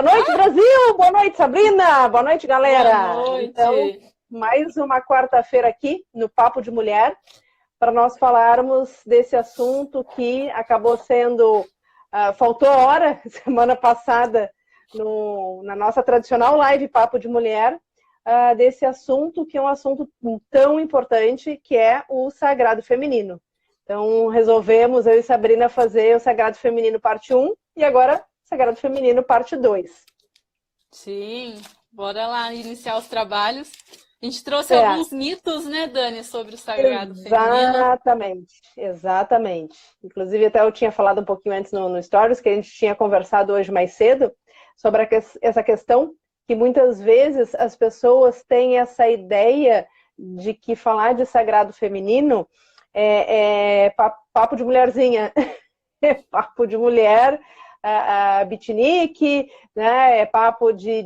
Boa noite, Brasil! Boa noite, Sabrina! Boa noite, galera! Boa noite! Então, mais uma quarta-feira aqui no Papo de Mulher, para nós falarmos desse assunto que acabou sendo... faltou hora, semana passada, na nossa tradicional live Papo de Mulher, desse assunto que é um assunto tão importante, que é o sagrado feminino. Então, resolvemos, eu e Sabrina, fazer o Sagrado Feminino parte 1 e agora Sagrado Feminino parte 2. Sim, bora lá iniciar os trabalhos. A gente trouxe alguns mitos, né, Dani, sobre o sagrado feminino. Exatamente. Inclusive, até eu tinha falado um pouquinho antes no Stories, que a gente tinha conversado hoje mais cedo, sobre essa questão que muitas vezes as pessoas têm essa ideia de que falar de sagrado feminino é papo de mulherzinha, é papo de mulher beatnik, né? É papo de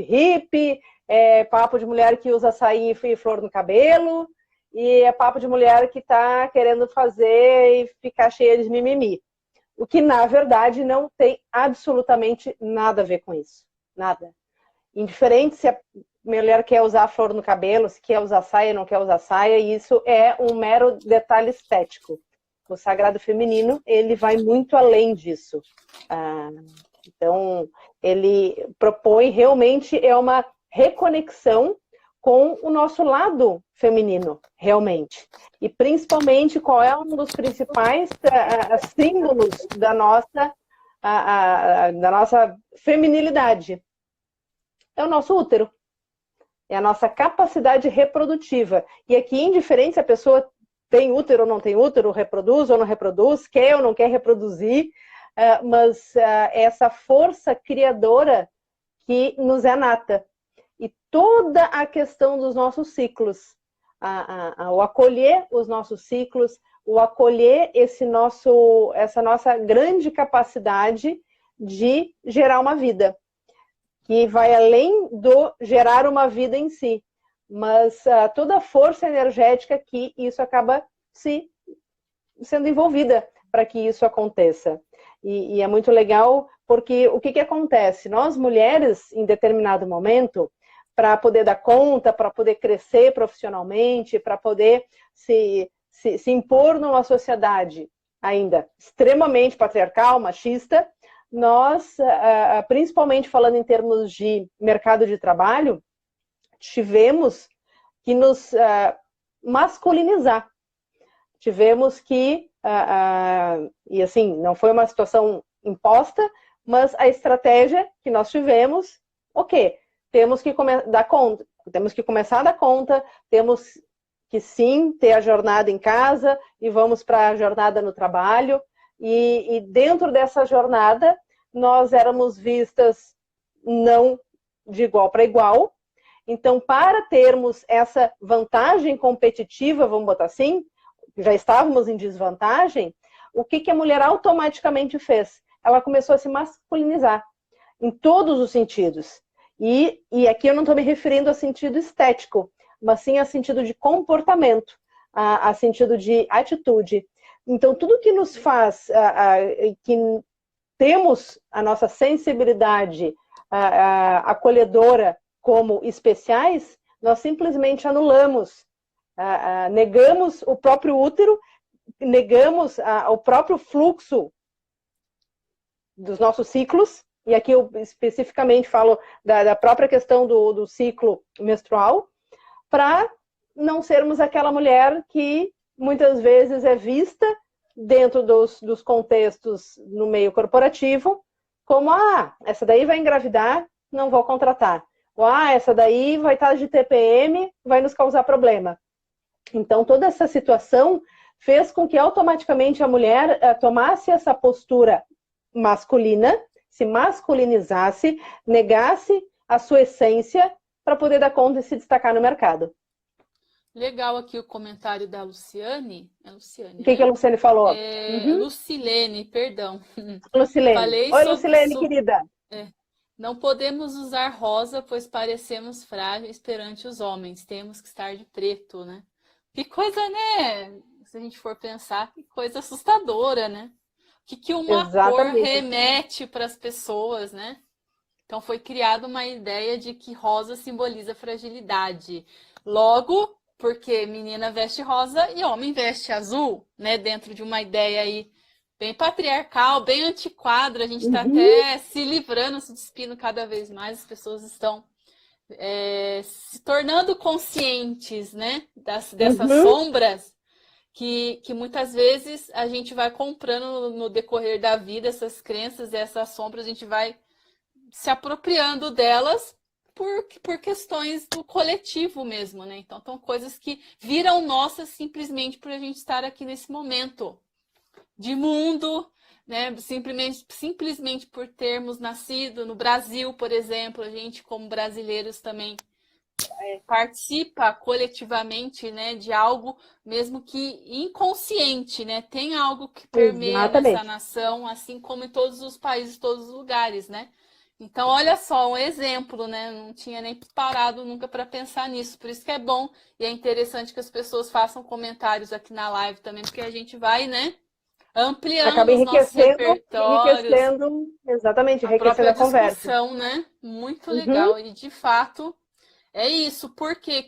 hippie, é papo de mulher que usa sainha e flor no cabelo, e é papo de mulher que está querendo fazer e ficar cheia de mimimi. O que, na verdade, não tem absolutamente nada a ver com isso. Nada. Indiferente se a mulher quer usar flor no cabelo, se quer usar saia, não quer usar saia, isso é um mero detalhe estético. O sagrado feminino, ele vai muito além disso. Então, ele propõe realmente uma reconexão com o nosso lado feminino, realmente. E principalmente, qual é um dos principais símbolos da nossa feminilidade? É o nosso útero. É a nossa capacidade reprodutiva. E aqui, indiferente se a pessoa tem útero ou não tem útero, reproduz ou não reproduz, quer ou não quer reproduzir, mas essa força criadora que nos é nata. E toda a questão dos nossos ciclos, o acolher os nossos ciclos, o acolher essa nossa grande capacidade de gerar uma vida, que vai além do gerar uma vida em si, mas toda a força energética que isso acaba sendo envolvida para que isso aconteça. E é muito legal, porque o que acontece? Nós, mulheres, em determinado momento, para poder dar conta, para poder crescer profissionalmente, para poder se impor numa sociedade ainda extremamente patriarcal, machista, nós, principalmente falando em termos de mercado de trabalho, tivemos que nos masculinizar. Tivemos que, e assim, não foi uma situação imposta, mas a estratégia que nós tivemos, temos que dar conta, temos que começar a dar conta, temos que sim ter a jornada em casa e vamos para a jornada no trabalho, e dentro dessa jornada nós éramos vistas não de igual para igual. Então, para termos essa vantagem competitiva, vamos botar assim, já estávamos em desvantagem, o que a mulher automaticamente fez? Ela começou a se masculinizar em todos os sentidos. E aqui eu não estou me referindo a sentido estético, mas sim a sentido de comportamento, a sentido de atitude. Então, tudo que nos faz, que temos a nossa sensibilidade acolhedora como especiais, nós simplesmente anulamos, negamos o próprio útero, negamos o próprio fluxo dos nossos ciclos, e aqui eu especificamente falo da própria questão do ciclo menstrual, para não sermos aquela mulher que muitas vezes é vista dentro dos contextos no meio corporativo como, essa daí vai engravidar, não vou contratar. Ou, essa daí vai estar de TPM, vai nos causar problema. Então, toda essa situação fez com que automaticamente a mulher tomasse essa postura masculina, se masculinizasse, negasse a sua essência para poder dar conta e se destacar no mercado. Legal aqui o comentário da Luciane. É Luciane, O que a Luciane falou? Lucilene, perdão. Lucilene. Falei Oi, Lucilene, querida. Não podemos usar rosa, pois parecemos frágeis perante os homens. Temos que estar de preto, né? Que coisa, né? Se a gente for pensar, que coisa assustadora, né? O que uma cor remete para as pessoas, né? Então foi criada uma ideia de que rosa simboliza fragilidade. Logo, porque menina veste rosa e homem veste azul, né? Dentro de uma ideia aí bem patriarcal, bem antiquada, a gente está até se livrando, se despindo cada vez mais, as pessoas estão se tornando conscientes, né? Dessas sombras que muitas vezes a gente vai comprando no decorrer da vida, essas crenças, essas sombras, a gente vai se apropriando delas por questões do coletivo mesmo, né? Então, são coisas que viram nossas simplesmente por a gente estar aqui nesse momento de mundo, né? Simplesmente por termos nascido no Brasil, por exemplo, a gente como brasileiros também participa coletivamente, né, de algo mesmo que inconsciente, né? Tem algo que permeia nessa nação, assim como em todos os países, todos os lugares, né? Então, olha só, um exemplo, né? Não tinha nem parado nunca para pensar nisso. Por isso que é bom e é interessante que as pessoas façam comentários aqui na live também, porque a gente vai, né, ampliando acaba os nossos repertórios, enriquecendo, exatamente, enriquecendo a conversa. Discussão, né? Muito legal. E, de fato, é isso. Por que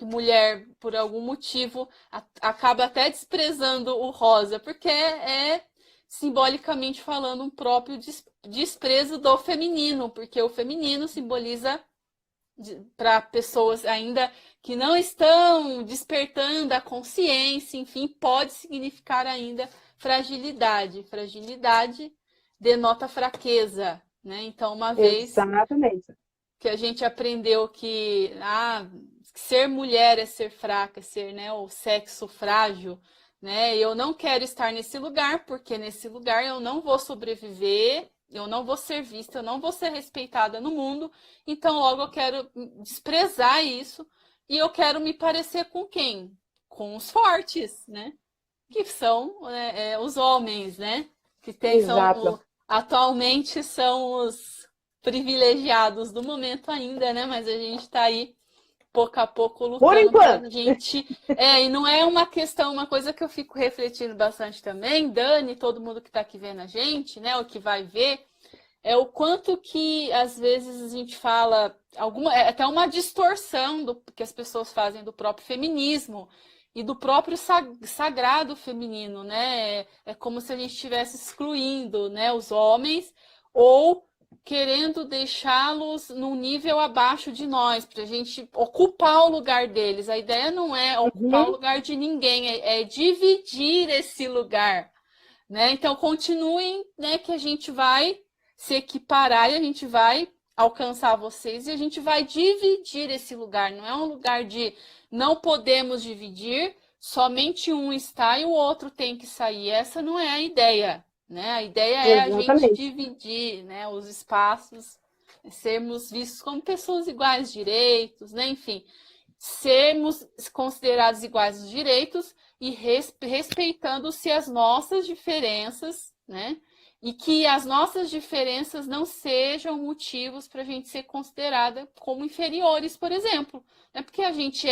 mulher, por algum motivo, acaba até desprezando o rosa? Porque é simbolicamente falando, um próprio desprezo do feminino, porque o feminino simboliza, para pessoas ainda que não estão despertando a consciência, enfim, pode significar ainda fragilidade. Fragilidade denota fraqueza, né? Então, uma vez que a gente aprendeu que ser mulher é ser fraca, ser, né, o sexo frágil, né? Eu não quero estar nesse lugar, porque nesse lugar eu não vou sobreviver, eu não vou ser vista, eu não vou ser respeitada no mundo, então logo eu quero desprezar isso e eu quero me parecer com quem? Com os fortes, né? Que são os homens, né? Que atualmente são os privilegiados do momento ainda, né? Mas a gente está aí pouco a pouco lutando pra gente. E não é uma questão, uma coisa que eu fico refletindo bastante também, Dani, todo mundo que está aqui vendo a gente, né? O que vai ver, é o quanto que às vezes a gente fala até uma distorção do que as pessoas fazem do próprio feminismo e do próprio sagrado feminino, né? É como se a gente estivesse excluindo, né, os homens ou querendo deixá-los num nível abaixo de nós, para a gente ocupar o lugar deles. A ideia não é ocupar o lugar de ninguém, é dividir esse lugar, né? Então, continuem, né, que a gente vai se equiparar e a gente vai alcançar vocês e a gente vai dividir esse lugar. Não é um lugar de não podemos dividir, somente um está e o outro tem que sair. Essa não é a ideia, né? A ideia é a gente dividir, né, os espaços, sermos vistos como pessoas iguais, direitos, né? Enfim, sermos considerados iguais os direitos e respeitando-se as nossas diferenças, né? E que as nossas diferenças não sejam motivos para a gente ser considerada como inferiores, por exemplo. Não é porque a gente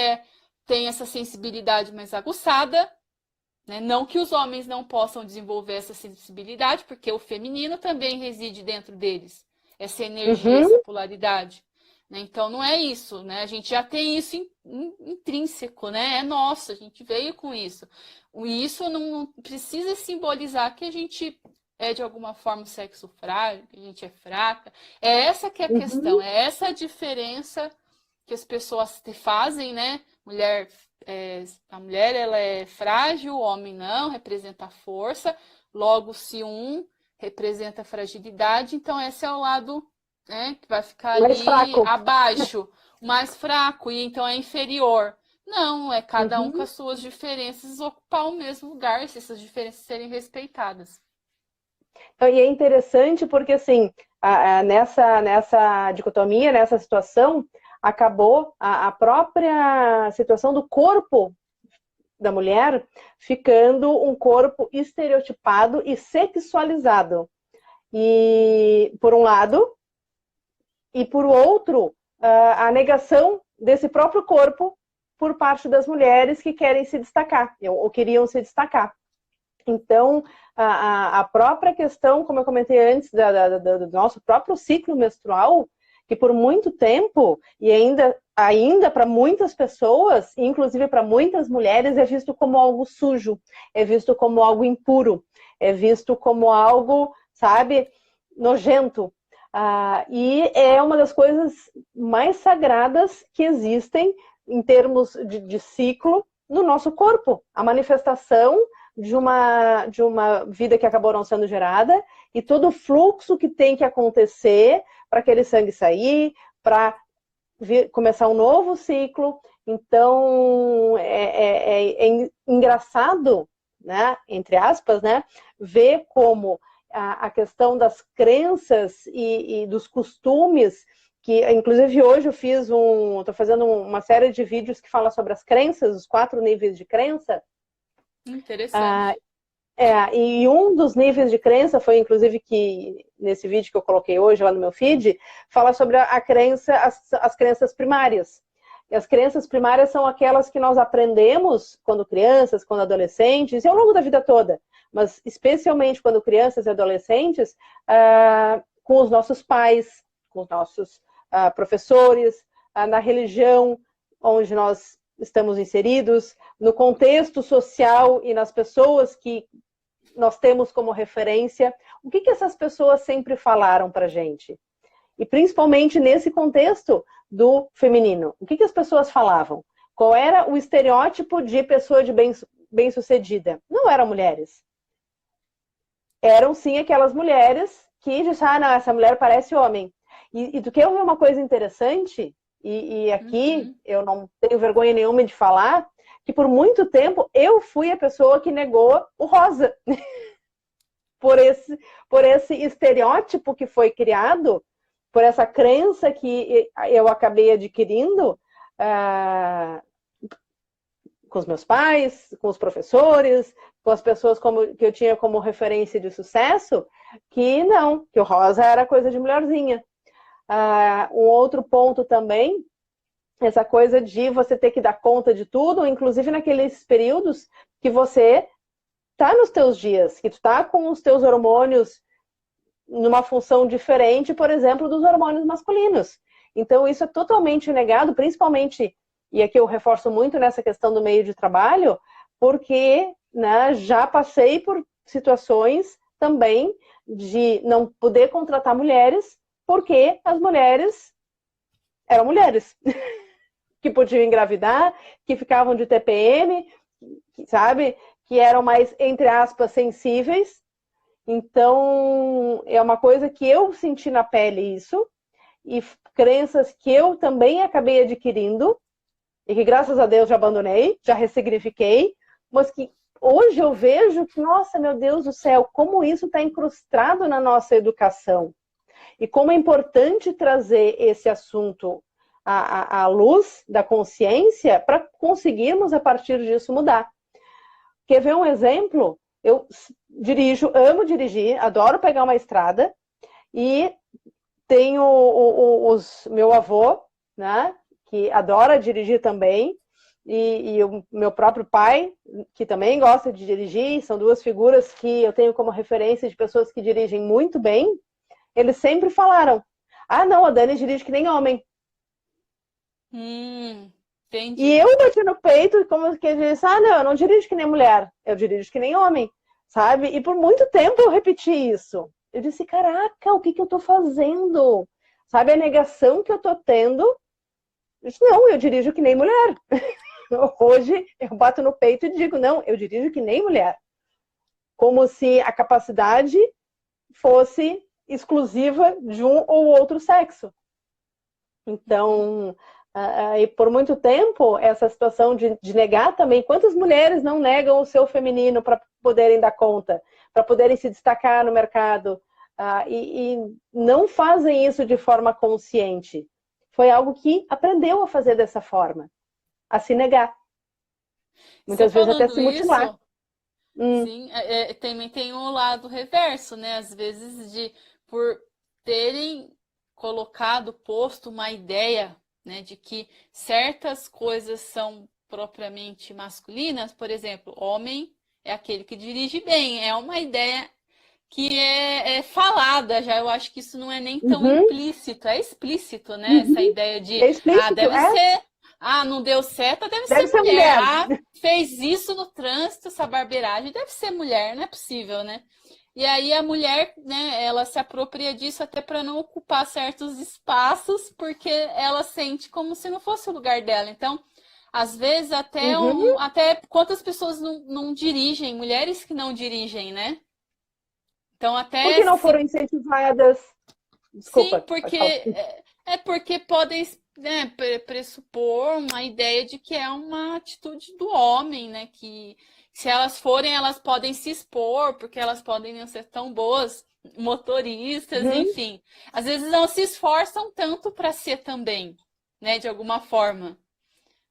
tem essa sensibilidade mais aguçada, né? Não que os homens não possam desenvolver essa sensibilidade, porque o feminino também reside dentro deles, essa energia, essa polaridade. Né? Então, não é isso, né? A gente já tem isso intrínseco, né? É nosso, a gente veio com isso. Isso não precisa simbolizar que a gente é, de alguma forma, sexo frágil, que a gente é fraca. É essa que é a questão, é essa a diferença que as pessoas fazem, né? A mulher ela é frágil, o homem não, representa a força. Logo, se um representa a fragilidade, então esse é o lado, né, que vai ficar ali abaixo, mais fraco, e então é inferior. Não, é cada um com as suas diferenças ocupar o mesmo lugar, se essas diferenças serem respeitadas. E é interessante porque, assim, nessa dicotomia, nessa situação, acabou a própria situação do corpo da mulher ficando um corpo estereotipado e sexualizado. E, por um lado, e por outro, a negação desse próprio corpo por parte das mulheres que querem se destacar, ou queriam se destacar. Então, a própria questão, como eu comentei antes, do nosso próprio ciclo menstrual, que por muito tempo, e ainda para muitas pessoas, inclusive para muitas mulheres, é visto como algo sujo, é visto como algo impuro, é visto como algo, sabe, nojento. E é uma das coisas mais sagradas que existem em termos de ciclo no nosso corpo. A manifestação de uma vida que acabou não sendo gerada e todo o fluxo que tem que acontecer para aquele sangue sair, para começar um novo ciclo. Então, é engraçado, né, entre aspas, né, ver como a questão das crenças e dos costumes, que inclusive hoje eu estou fazendo uma série de vídeos que fala sobre as crenças, os 4 níveis de crença. Interessante. E um dos níveis de crença foi, inclusive, que nesse vídeo que eu coloquei hoje lá no meu feed, fala sobre a crença, as crenças primárias. E as crenças primárias são aquelas que nós aprendemos quando crianças, quando adolescentes, e ao longo da vida toda, mas especialmente quando crianças e adolescentes, com os nossos pais, com os nossos professores, na religião onde nós estamos inseridos, no contexto social e nas pessoas que nós temos como referência. O que essas pessoas sempre falaram para a gente? E principalmente nesse contexto do feminino. O que as pessoas falavam? Qual era o estereótipo de pessoa de bem-sucedida? Não eram mulheres. Eram sim aquelas mulheres que disseram, não, essa mulher parece homem. E tu quer ver uma coisa interessante? E aqui eu não tenho vergonha nenhuma de falar, que por muito tempo eu fui a pessoa que negou o rosa. por esse estereótipo que foi criado, por essa crença que eu acabei adquirindo com os meus pais, com os professores, com as pessoas que eu tinha como referência de sucesso, que não, que o rosa era coisa de mulherzinha. Um outro ponto também, essa coisa de você ter que dar conta de tudo, inclusive naqueles períodos que você tá nos teus dias, que tu tá com os teus hormônios numa função diferente, por exemplo, dos hormônios masculinos. Então, isso é totalmente negado, principalmente, e aqui eu reforço muito nessa questão do meio de trabalho, porque, né, já passei por situações também de não poder contratar mulheres, porque as mulheres eram mulheres que podiam engravidar, que ficavam de TPM, sabe? Que eram mais, entre aspas, sensíveis. Então, é uma coisa que eu senti na pele isso, e crenças que eu também acabei adquirindo, e que graças a Deus já abandonei, já ressignifiquei, mas que hoje eu vejo que, nossa, meu Deus do céu, como isso está incrustado na nossa educação. E como é importante trazer esse assunto à luz da consciência para conseguirmos, a partir disso, mudar. Quer ver um exemplo? Eu dirijo, amo dirigir, adoro pegar uma estrada e tenho meu avô, né, que adora dirigir também, e o meu próprio pai, que também gosta de dirigir. São duas figuras que eu tenho como referência de pessoas que dirigem muito bem. Eles sempre falaram, não, a Dani dirige que nem homem. Entendi. E eu bati no peito, como que disse, não, eu não dirijo que nem mulher, eu dirijo que nem homem, sabe? E por muito tempo eu repeti isso. Eu disse, caraca, o que eu tô fazendo? Sabe, a negação que eu tô tendo? Eu disse, não, eu dirijo que nem mulher. Hoje eu bato no peito e digo, não, eu dirijo que nem mulher. Como se a capacidade fosse exclusiva de um ou outro sexo. Então, e por muito tempo, essa situação de negar também, quantas mulheres não negam o seu feminino para poderem dar conta, para poderem se destacar no mercado, e não fazem isso de forma consciente. Foi algo que aprendeu a fazer dessa forma, a se negar. Muitas vezes até se mutilar. Isso, sim, também tem um lado reverso, né? Às vezes por terem posto uma ideia, né, de que certas coisas são propriamente masculinas, por exemplo, homem é aquele que dirige bem. É uma ideia que é falada já. Eu acho que isso não é nem tão implícito, é explícito, né? Essa ideia de, É explícito, deve ser, não deu certo, deve Deve ser ser mulher. mulher. Fez isso no trânsito, essa barbeiragem, deve ser mulher, não é possível, né? E aí a mulher, né, ela se apropria disso até para não ocupar certos espaços, porque ela sente como se não fosse o lugar dela. Então, às vezes, até quantas pessoas não dirigem, mulheres que não dirigem, né? Então, Porque até não foram incentivadas. sim, Desculpa, pode porque falar. porque podem, né, pressupor uma ideia de que é uma atitude do homem, né? Que se elas forem, elas podem se expor, porque elas podem não ser tão boas motoristas, enfim. Às vezes não se esforçam tanto para ser também, né? De alguma forma.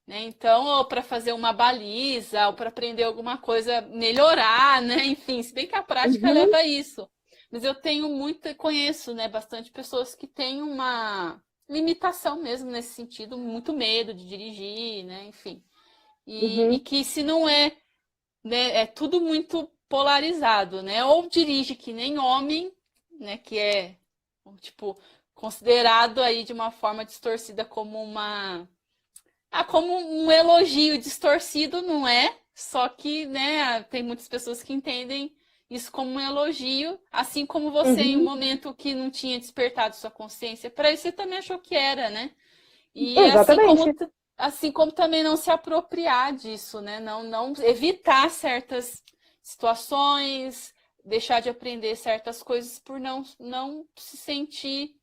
Né? Então, ou para fazer uma baliza, ou para aprender alguma coisa, melhorar, né? Enfim, se bem que a prática leva a isso. Mas eu tenho muito, conheço, né, bastante pessoas que têm uma limitação mesmo nesse sentido, muito medo de dirigir, né? Enfim. E que se não é, né, é tudo muito polarizado, né? Ou dirige que nem homem, né? Que é, tipo, considerado aí de uma forma distorcida como como um elogio distorcido, não é? Só que, né, tem muitas pessoas que entendem isso como um elogio, assim como você, em um momento que não tinha despertado sua consciência, para isso você também achou que era, né? E Exatamente. assim como também não se apropriar disso, né? Não evitar certas situações, deixar de aprender certas coisas por não se sentir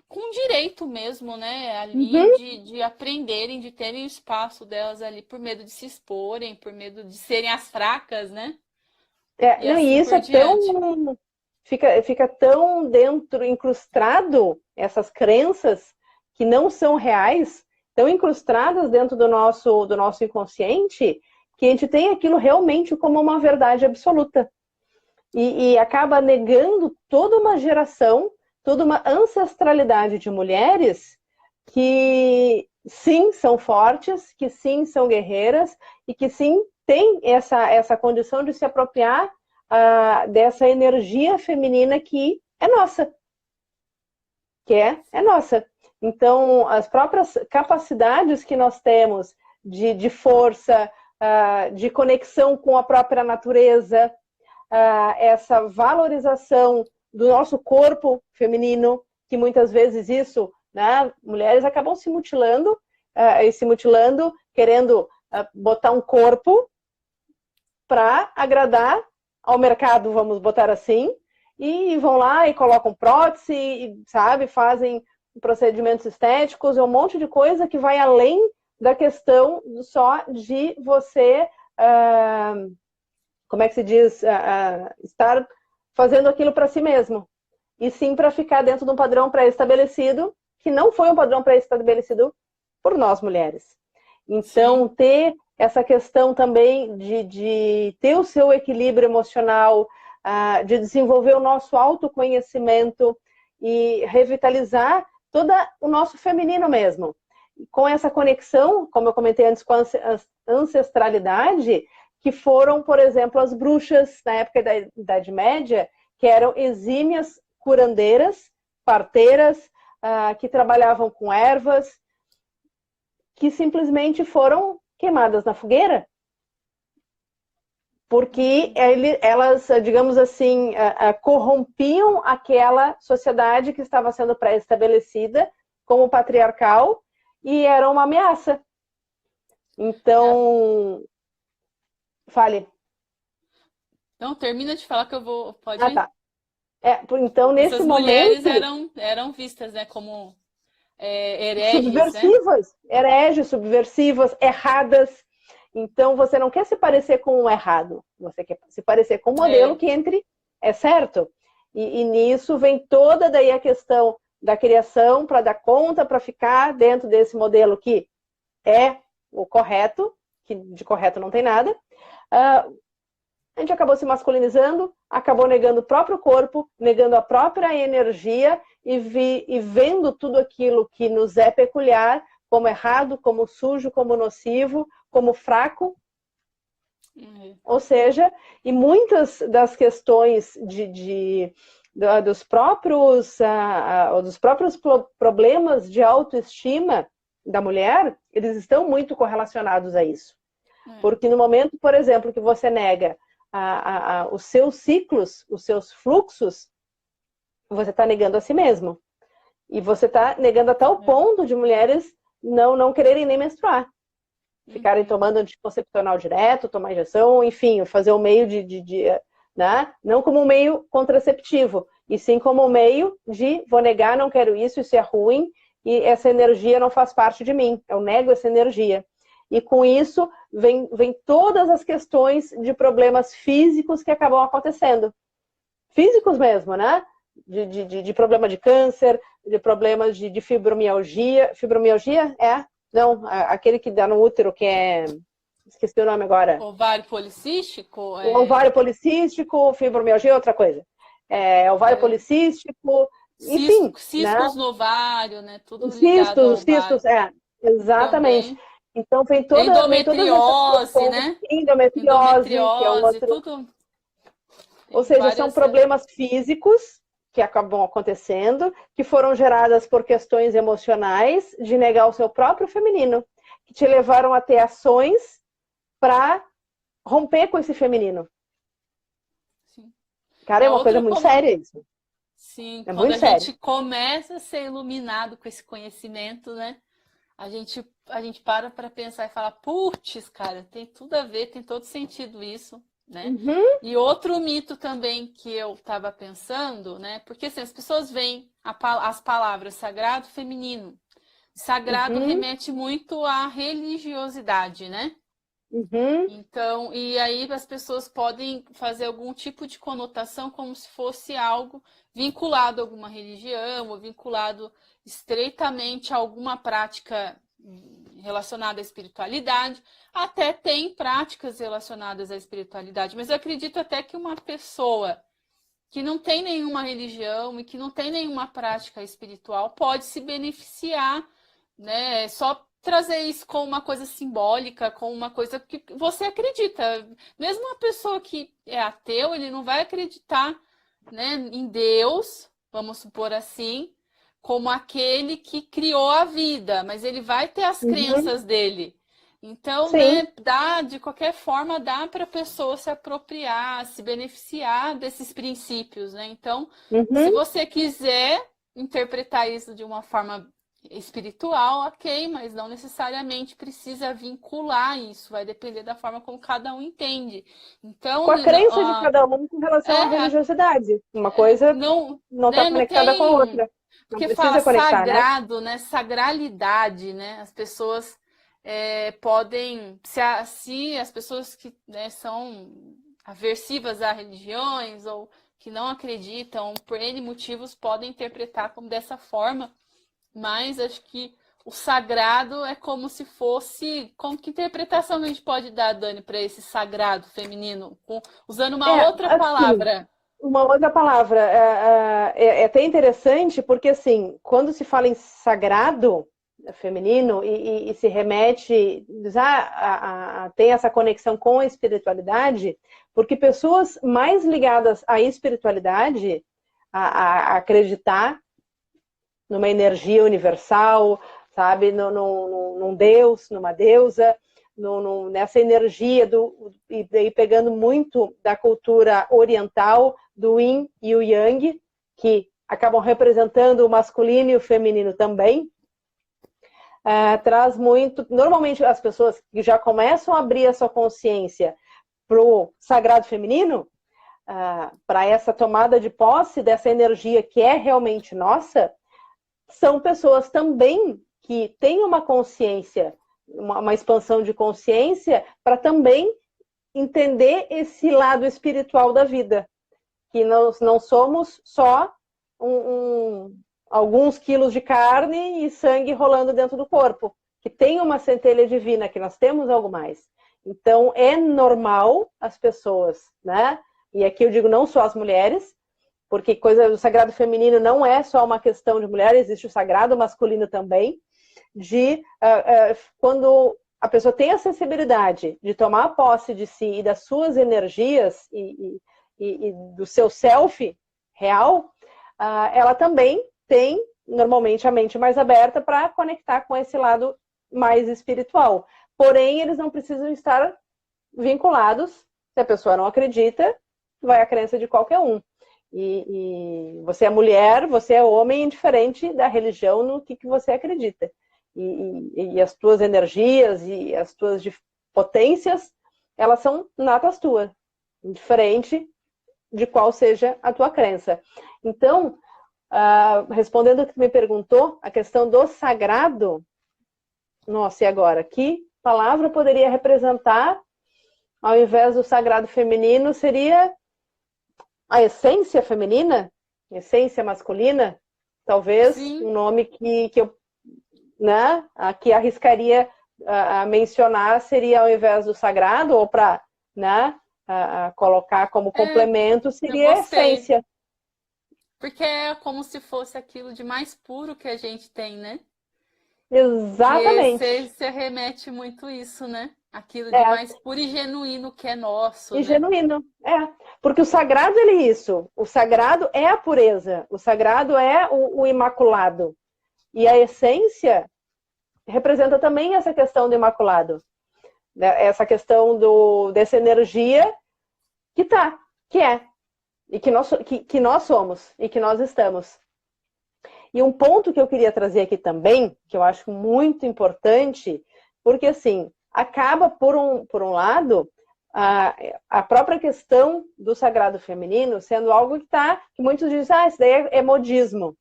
com direito mesmo, né? Ali de aprenderem, de terem o espaço delas ali por medo de se exporem, por medo de serem as fracas, né? E Não, e assim isso por é diante. tão. Fica tão dentro, incrustado, essas crenças que não são reais, tão incrustadas dentro do nosso inconsciente, que a gente tem aquilo realmente como uma verdade absoluta. E acaba negando toda uma geração, toda uma ancestralidade de mulheres que sim são fortes, que sim são guerreiras e que sim têm essa condição de se apropriar dessa energia feminina que é nossa. É nossa. Então, as próprias capacidades que nós temos de força, de conexão com a própria natureza, essa valorização do nosso corpo feminino, que muitas vezes isso, né, mulheres acabam se mutilando, querendo botar um corpo para agradar ao mercado, vamos botar assim, e vão lá e colocam prótese, sabe, fazem procedimentos estéticos, um monte de coisa que vai além da questão só de você como é que se diz, estar fazendo aquilo para si mesmo. E sim para ficar dentro de um padrão pré-estabelecido, que não foi um padrão pré-estabelecido por nós mulheres. Então, sim, ter essa questão também de ter o seu equilíbrio emocional, de desenvolver o nosso autoconhecimento e revitalizar todo o nosso feminino mesmo. Com essa conexão, como eu comentei antes, com a ancestralidade, que foram, por exemplo, as bruxas na época da Idade Média, que eram exímias curandeiras, parteiras, que trabalhavam com ervas, que simplesmente foram queimadas na fogueira, porque elas, digamos assim, corrompiam aquela sociedade que estava sendo pré-estabelecida como patriarcal e eram uma ameaça. Então, fale. Não, termina de falar que eu vou. Pode ir? Tá. Então, nesse Essas momento. mulheres eram vistas, né, como hereges, subversivas, né? Hereges, subversivas, erradas. Então, você não quer se parecer com um errado, você quer se parecer com um modelo que é certo. E nisso vem toda daí a questão da criação para dar conta, para ficar dentro desse modelo que é o correto, que de correto não tem nada. A gente acabou se masculinizando, acabou negando o próprio corpo, negando a própria energia e vendo tudo aquilo que nos é peculiar como errado, como sujo, como nocivo, como fraco. Ou seja, e muitas das questões dos próprios problemas de autoestima da mulher, eles estão muito correlacionados a isso. Porque no momento, por exemplo, que você nega os seus ciclos, os seus fluxos, você está negando a si mesmo. E você está negando até o ponto de mulheres não quererem nem menstruar. Ficarem tomando anticoncepcional direto, tomar injeção, enfim, fazer o meio né? Não como um meio contraceptivo, e sim como um meio de vou negar, não quero isso é ruim, e essa energia não faz parte de mim. Eu nego essa energia. E com isso vem todas as questões de problemas físicos que acabam acontecendo. Físicos mesmo, né? De problema de câncer, de problemas de fibromialgia. Fibromialgia? Não, aquele que dá no útero, que é... Esqueci o nome agora. Ovário policístico? Ovário policístico, fibromialgia é outra coisa. Ovário policístico, enfim. Cistos, né? No ovário, né? Tudo ligado ao cistos, exatamente. Também. Então vem toda... Endometriose, né? Endometriose, que é um outro... tudo... Ou seja, são problemas físicos que acabam acontecendo, que foram geradas por questões emocionais de negar o seu próprio feminino, que te levaram a ter ações para romper com esse feminino. Sim. Cara, é uma coisa muito séria isso. Sim, quando a gente começa a ser iluminado com esse conhecimento, né? A gente para pensar e falar, putz, cara, tem tudo a ver, tem todo sentido isso. Né? E outro mito também que eu estava pensando, né? Porque assim, as pessoas veem as palavras sagrado, feminino. Sagrado remete muito à religiosidade, né? Então, e aí as pessoas podem fazer algum tipo de conotação como se fosse algo vinculado a alguma religião ou vinculado estreitamente a alguma prática relacionada à espiritualidade. Até tem práticas relacionadas à espiritualidade, mas eu acredito até que uma pessoa que não tem nenhuma religião e que não tem nenhuma prática espiritual pode se beneficiar, né? Só trazer isso como uma coisa simbólica, como uma coisa que você acredita. Mesmo uma pessoa que é ateu, ele não vai acreditar, né, em Deus, vamos supor assim, como aquele que criou a vida, mas ele vai ter as crenças dele. Então, né, de qualquer forma, dá para a pessoa se apropriar, se beneficiar desses princípios, né? Então, se você quiser interpretar isso de uma forma espiritual, ok, mas não necessariamente precisa vincular isso, vai depender da forma como cada um entende. Então, com a crença de cada um com relação à religiosidade. Uma coisa não está conectada com a outra. Não porque precisa conectar, sagrado, né? Sagralidade, né? As pessoas podem, se as pessoas que, né, são aversivas a religiões ou que não acreditam por N motivos podem interpretar como dessa forma, mas acho que o sagrado é como se fosse... Que interpretação a gente pode dar, Dani, para esse sagrado feminino? Usando uma outra palavra. Uma outra palavra. É até interessante, porque assim, quando se fala em sagrado feminino e se remete, tem essa conexão com a espiritualidade, porque pessoas mais ligadas à espiritualidade, a acreditar numa energia universal, sabe, num Deus, numa deusa, nessa energia e daí pegando muito da cultura oriental, do Yin e o Yang, que acabam representando o masculino e o feminino também, traz muito... Normalmente as pessoas que já começam a abrir a sua consciência para o sagrado feminino, para essa tomada de posse dessa energia que é realmente nossa, são pessoas também que têm uma consciência, uma expansão de consciência para também entender esse lado espiritual da vida. Que nós não somos só alguns quilos de carne e sangue rolando dentro do corpo. Que tem uma centelha divina, que nós temos algo mais. Então, é normal as pessoas, né? E aqui eu digo não só as mulheres, porque coisa do sagrado feminino não é só uma questão de mulher, existe o sagrado masculino também, quando a pessoa tem a sensibilidade de tomar posse de si e das suas energias e do seu self real, ela também tem, normalmente, a mente mais aberta para conectar com esse lado mais espiritual. Porém, eles não precisam estar vinculados. Se a pessoa não acredita, vai a crença de qualquer um. E você é mulher, você é homem, indiferente da religião no que você acredita. E as tuas energias e as tuas potências, elas são natas tuas, indiferente de qual seja a tua crença. Então, respondendo o que me perguntou, a questão do sagrado, nossa, e agora? Que palavra poderia representar, ao invés do sagrado feminino, seria a essência feminina? Essência masculina? Talvez. Sim. Um nome que eu, né, aqui arriscaria a mencionar seria, ao invés do sagrado, ou para, né, colocar como complemento, seria a essência. Porque é como se fosse aquilo de mais puro que a gente tem, né? Exatamente. Que essência remete muito isso, né? Aquilo de mais puro e genuíno que é nosso. E né? Genuíno, Porque o sagrado, ele é isso. O sagrado é a pureza. O sagrado é o imaculado. E a essência representa também essa questão do imaculado. Essa questão dessa energia que é. E que nós somos. E que nós estamos. E um ponto que eu queria trazer aqui também, que eu acho muito importante, porque assim, acaba por um lado, a própria questão do sagrado feminino sendo algo que muitos dizem, isso daí é modismo.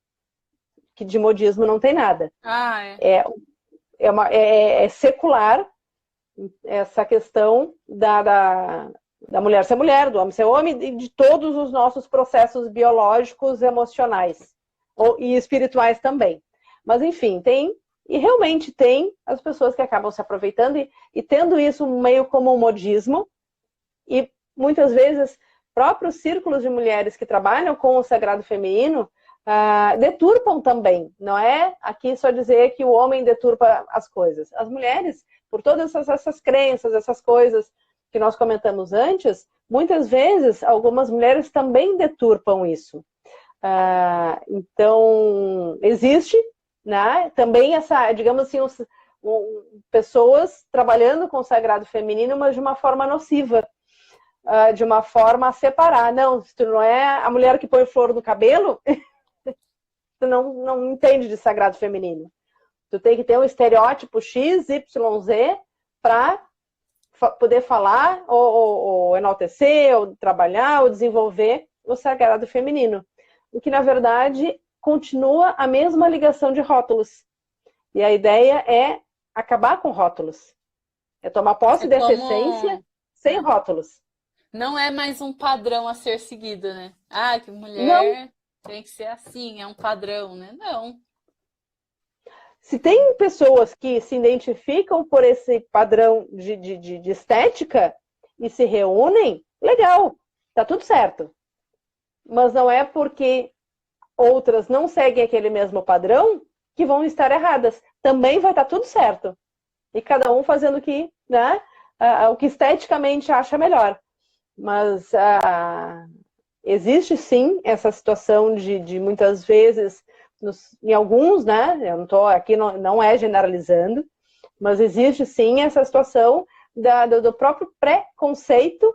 Que de modismo não tem nada. É secular essa questão da mulher ser mulher, do homem ser homem, e de todos os nossos processos biológicos, emocionais e espirituais também. Mas, enfim, realmente tem as pessoas que acabam se aproveitando e tendo isso meio como um modismo, e muitas vezes próprios círculos de mulheres que trabalham com o sagrado feminino deturpam também. Não é aqui só dizer que o homem deturpa as coisas. As mulheres, por todas essas crenças, essas coisas que nós comentamos antes, muitas vezes algumas mulheres também deturpam isso. Então, existe, né, também essa, digamos assim, pessoas trabalhando com o sagrado feminino, mas de uma forma nociva, de uma forma a separar. Não, se tu não é a mulher que põe flor no cabelo, tu não entende de sagrado feminino. Tu tem que ter um estereótipo X, Y, Z para poder falar, ou enaltecer, ou trabalhar, ou desenvolver o sagrado feminino. O que, na verdade, continua a mesma ligação de rótulos. E a ideia é acabar com rótulos. É tomar posse dessa essência sem rótulos. Não é mais um padrão a ser seguido, né? Que mulher tem que ser assim, é um padrão, né? Não. Se tem pessoas que se identificam por esse padrão de estética e se reúnem, legal, tá tudo certo. Mas não é porque outras não seguem aquele mesmo padrão que vão estar erradas. Também vai estar tudo certo. E cada um fazendo o que esteticamente acha melhor. Mas existe sim essa situação de muitas vezes, em alguns, né? Eu não estou aqui, não é generalizando, mas existe sim essa situação do próprio preconceito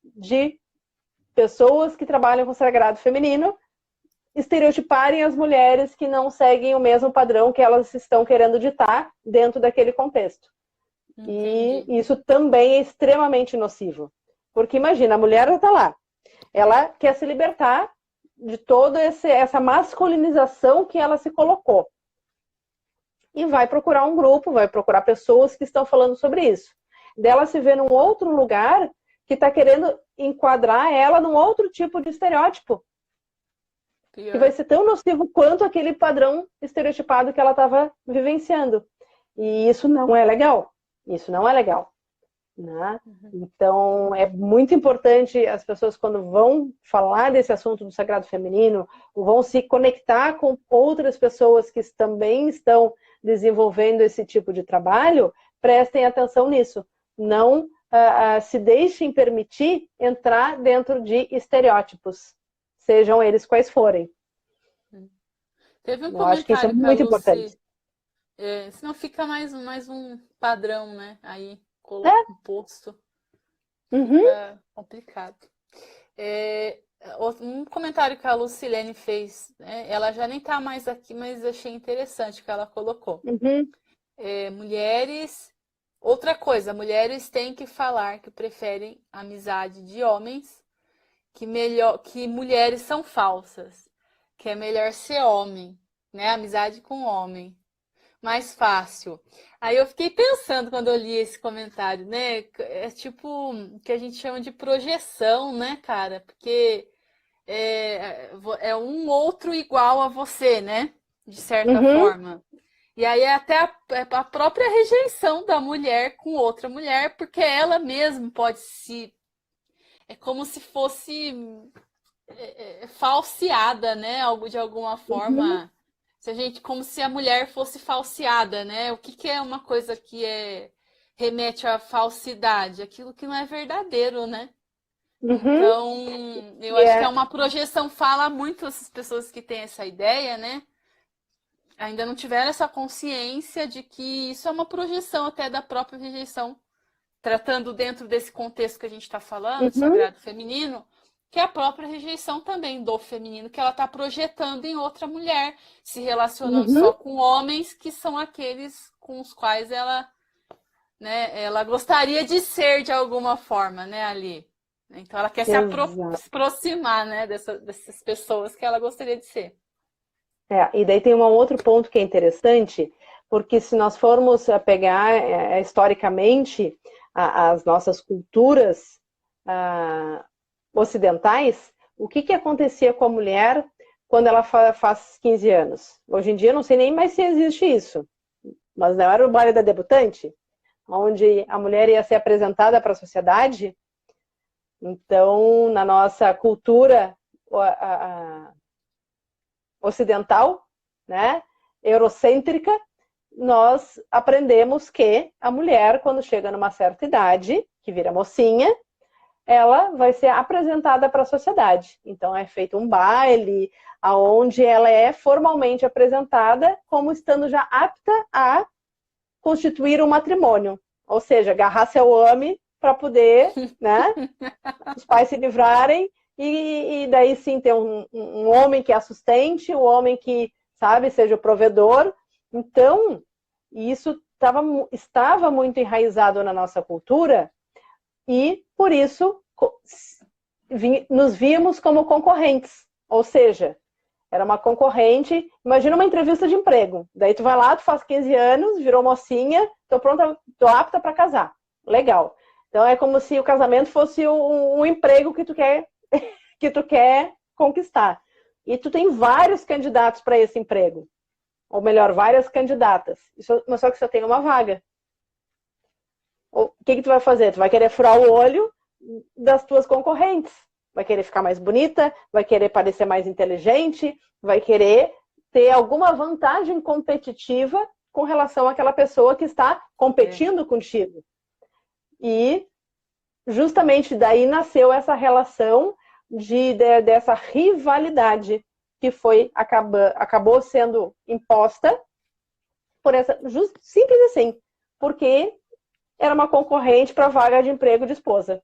de pessoas que trabalham com o sagrado feminino estereotiparem as mulheres que não seguem o mesmo padrão que elas estão querendo ditar dentro daquele contexto. Entendi. E isso também é extremamente nocivo. Porque imagina, a mulher já está lá. Ela quer se libertar de toda essa masculinização que ela se colocou. E vai procurar um grupo, vai procurar pessoas que estão falando sobre isso. Dela se vê num outro lugar que está querendo enquadrar ela num outro tipo de estereótipo. Pior. Que vai ser tão nocivo quanto aquele padrão estereotipado que ela estava vivenciando. E isso não é legal. Isso não é legal. Né? Então, é muito importante as pessoas, quando vão falar desse assunto do sagrado feminino, vão se conectar com outras pessoas que também estão desenvolvendo esse tipo de trabalho, prestem atenção nisso. Não se deixem permitir entrar dentro de estereótipos, sejam eles quais forem. Teve um Eu acho que isso é comentário que a muito importante. Lucy... senão fica mais um padrão, né? Aí, É. posto. Uhum. Fica complicado. Um comentário que a Lucilene fez, né? Ela já nem está mais aqui, mas achei interessante que ela colocou. Uhum. Mulheres... Outra coisa, mulheres têm que falar que preferem amizade de homens, que mulheres são falsas, que é melhor ser homem, né? Amizade com homem. Mais fácil. Aí eu fiquei pensando quando eu li esse comentário, né? É tipo o que a gente chama de projeção, né, cara? Porque é um outro igual a você, né? De certa Uhum. forma. E aí é até a própria rejeição da mulher com outra mulher, porque ela mesma pode se... É como se fosse falseada, né? Algo de alguma Uhum. forma. Se a gente, como se a mulher fosse falseada, né? O que é uma coisa que remete à falsidade? Aquilo que não é verdadeiro, né? Uhum. Então, eu E acho que é é, uma projeção, fala muito essas pessoas que têm essa ideia, né? Ainda não tiveram essa consciência de que isso é uma projeção até da própria rejeição, tratando dentro desse contexto que a gente está falando, uhum. sagrado feminino, que é a própria rejeição também do feminino, que ela está projetando em outra mulher, se relacionando Uhum. só com homens que são aqueles com os quais ela, né, ela gostaria de ser de alguma forma, né, ali. Então ela quer se Exato. aproximar, né, dessas pessoas que ela gostaria de ser. E daí tem um outro ponto que é interessante, porque se nós formos pegar historicamente as nossas culturas ocidentais, o que acontecia com a mulher quando ela faz 15 anos? Hoje em dia eu não sei nem mais se existe isso, mas não era o baile da debutante, onde a mulher ia ser apresentada para a sociedade. Então, na nossa cultura ocidental, né, eurocêntrica, nós aprendemos que a mulher, quando chega numa certa idade, que vira mocinha, ela vai ser apresentada para a sociedade. Então é feito um baile, aonde ela é formalmente apresentada como estando já apta a constituir um matrimônio. Ou seja, agarrar seu homem para poder, né, os pais se livrarem e daí sim ter um homem que a sustente, um homem que, sabe, seja o provedor. Então, isso estava muito enraizado na nossa cultura e, por isso, nos víamos como concorrentes. Ou seja, era uma concorrente. Imagina uma entrevista de emprego. Daí tu vai lá, tu faz 15 anos, virou mocinha, tô pronta, tô apta para casar. Legal. Então é como se o casamento fosse um emprego que tu quer conquistar. E tu tem vários candidatos para esse emprego. Ou melhor, várias candidatas. Mas só que só tem uma vaga. O que tu vai fazer? Tu vai querer furar o olho das tuas concorrentes. Vai querer ficar mais bonita, vai querer parecer mais inteligente, vai querer ter alguma vantagem competitiva com relação àquela pessoa que está competindo contigo. E justamente daí nasceu essa relação dessa rivalidade que acabou sendo imposta por simples assim, porque era uma concorrente para a vaga de emprego de esposa.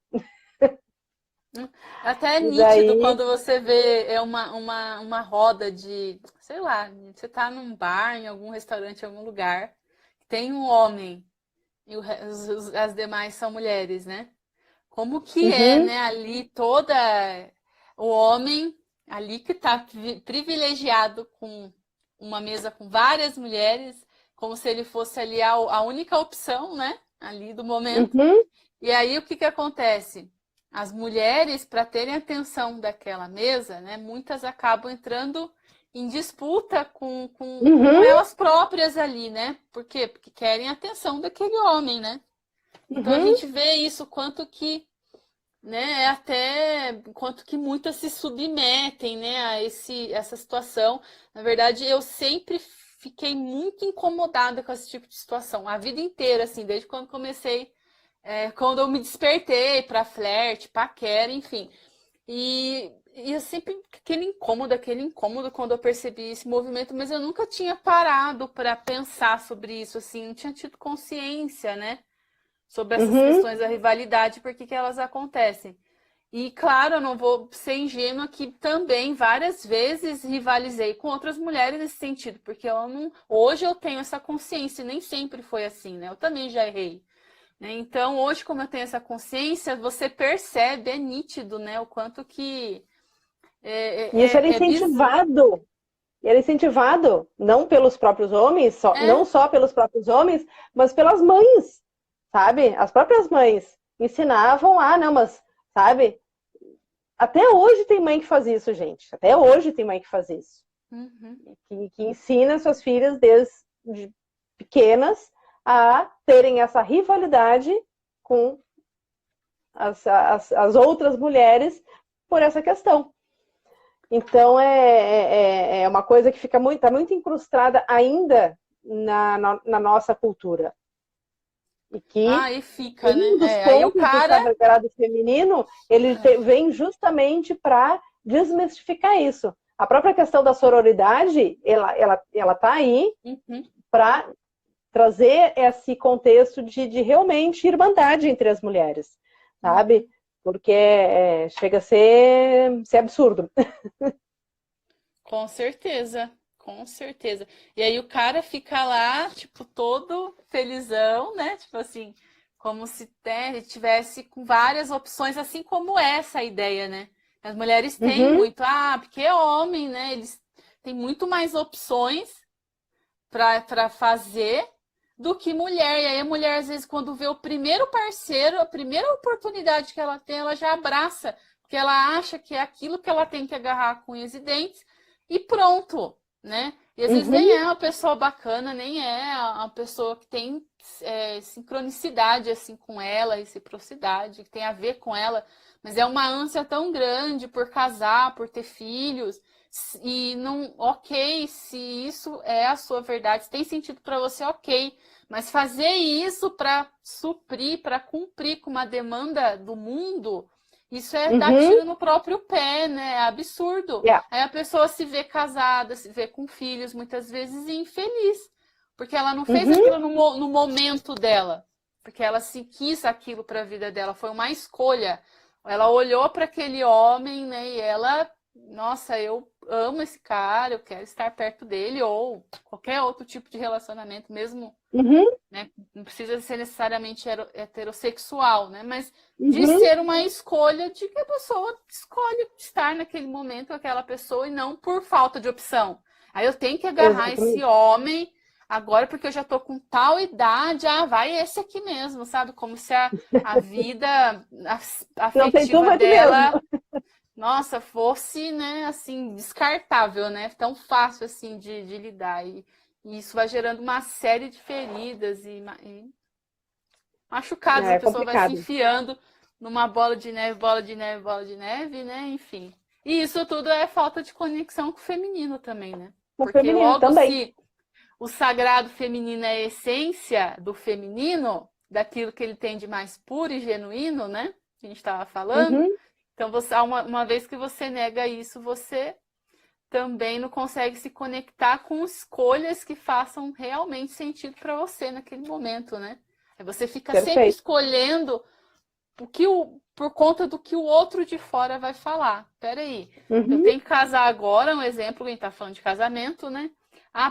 Até é E nítido daí... quando você vê uma roda de, sei lá, você tá num bar, em algum restaurante, em algum lugar, tem um homem e as demais são mulheres, né? Como que Uhum. né? Ali toda o homem ali que tá privilegiado com uma mesa com várias mulheres, como se ele fosse ali a única opção, né? Ali do momento. Uhum. E aí o que acontece? As mulheres, para terem atenção daquela mesa, né, muitas acabam entrando em disputa com Uhum. elas próprias ali, né? Por quê? Porque querem a atenção daquele homem, né? Então a Uhum. gente vê isso, quanto que, né, até quanto que muitas se submetem, né, a essa situação. Na verdade, eu sempre fiquei muito incomodada com esse tipo de situação. A vida inteira, assim, desde quando comecei, quando eu me despertei para flerte, paquera, enfim. E eu sempre aquele incômodo quando eu percebi esse movimento, mas eu nunca tinha parado para pensar sobre isso, assim, não tinha tido consciência, né? Sobre essas questões da rivalidade, por que elas acontecem. E, claro, eu não vou ser ingênua que também várias vezes rivalizei com outras mulheres nesse sentido, porque hoje eu tenho essa consciência, e nem sempre foi assim, né? Eu também já errei. Né? Então, hoje, como eu tenho essa consciência, você percebe, é nítido, né? O quanto que E isso era incentivado. Era incentivado não pelos próprios homens, não só pelos próprios homens, mas pelas mães, sabe? As próprias mães ensinavam, não, mas, sabe? Até hoje tem mãe que faz isso, gente. Até hoje tem mãe que faz isso. Que ensina suas filhas desde pequenas a terem essa rivalidade com as outras mulheres por essa questão. Então, é uma coisa que está muito incrustada ainda na nossa cultura. E que e fica, um dos né? pontos o cara... do sagrado feminino, ele vem justamente para desmistificar isso. A própria questão da sororidade, ela tá aí para trazer esse contexto de realmente irmandade entre as mulheres, sabe? Porque chega a ser absurdo. Com certeza, com certeza. E aí o cara fica lá, tipo, todo felizão, né? Tipo assim, como se ele tivesse com várias opções, assim como essa ideia, né? As mulheres têm muito, porque é homem, né? Eles têm muito mais opções para fazer do que mulher. E aí a mulher, às vezes, quando vê o primeiro parceiro, a primeira oportunidade que ela tem, ela já abraça, porque ela acha que é aquilo que ela tem que agarrar com unhas e dentes e pronto, né? E às vezes nem é uma pessoa bacana, nem é uma pessoa que tem sincronicidade assim com ela, reciprocidade, que tem a ver com ela, mas é uma ânsia tão grande por casar, por ter filhos, e não, ok, se isso é a sua verdade, se tem sentido para você, ok, mas fazer isso para suprir, para cumprir com uma demanda do mundo, isso é dar tiro no próprio pé, né? É absurdo. Aí a pessoa se vê casada, se vê com filhos, muitas vezes infeliz, porque ela não fez aquilo no momento dela, porque ela se quis aquilo para a vida dela, foi uma escolha. Ela olhou para aquele homem, né? E ela, nossa, eu amo esse cara, eu quero estar perto dele, ou qualquer outro tipo de relacionamento, mesmo, né? Não precisa ser necessariamente heterossexual, né? Mas de ser uma escolha de que a pessoa escolhe estar naquele momento com aquela pessoa e não por falta de opção. Aí eu tenho que agarrar esse homem agora porque eu já tô com tal idade, vai esse aqui mesmo, sabe? Como se a vida afetiva dela, nossa, fosse, né, assim, descartável, né? Tão fácil, assim, de lidar. E isso vai gerando uma série de feridas e machucados. A pessoa vai se enfiando numa bola de neve, bola de neve, bola de neve, né? Enfim. E isso tudo é falta de conexão com o feminino também, né? Porque logo também. Se o sagrado feminino é a essência do feminino, daquilo que ele tem de mais puro e genuíno, né? Que a gente estava falando. Então, uma vez que você nega isso, você também não consegue se conectar com escolhas que façam realmente sentido para você naquele momento, né? Aí você fica sempre escolhendo por conta do que o outro de fora vai falar. Peraí, eu tenho que casar agora, um exemplo, a gente tá falando de casamento, né?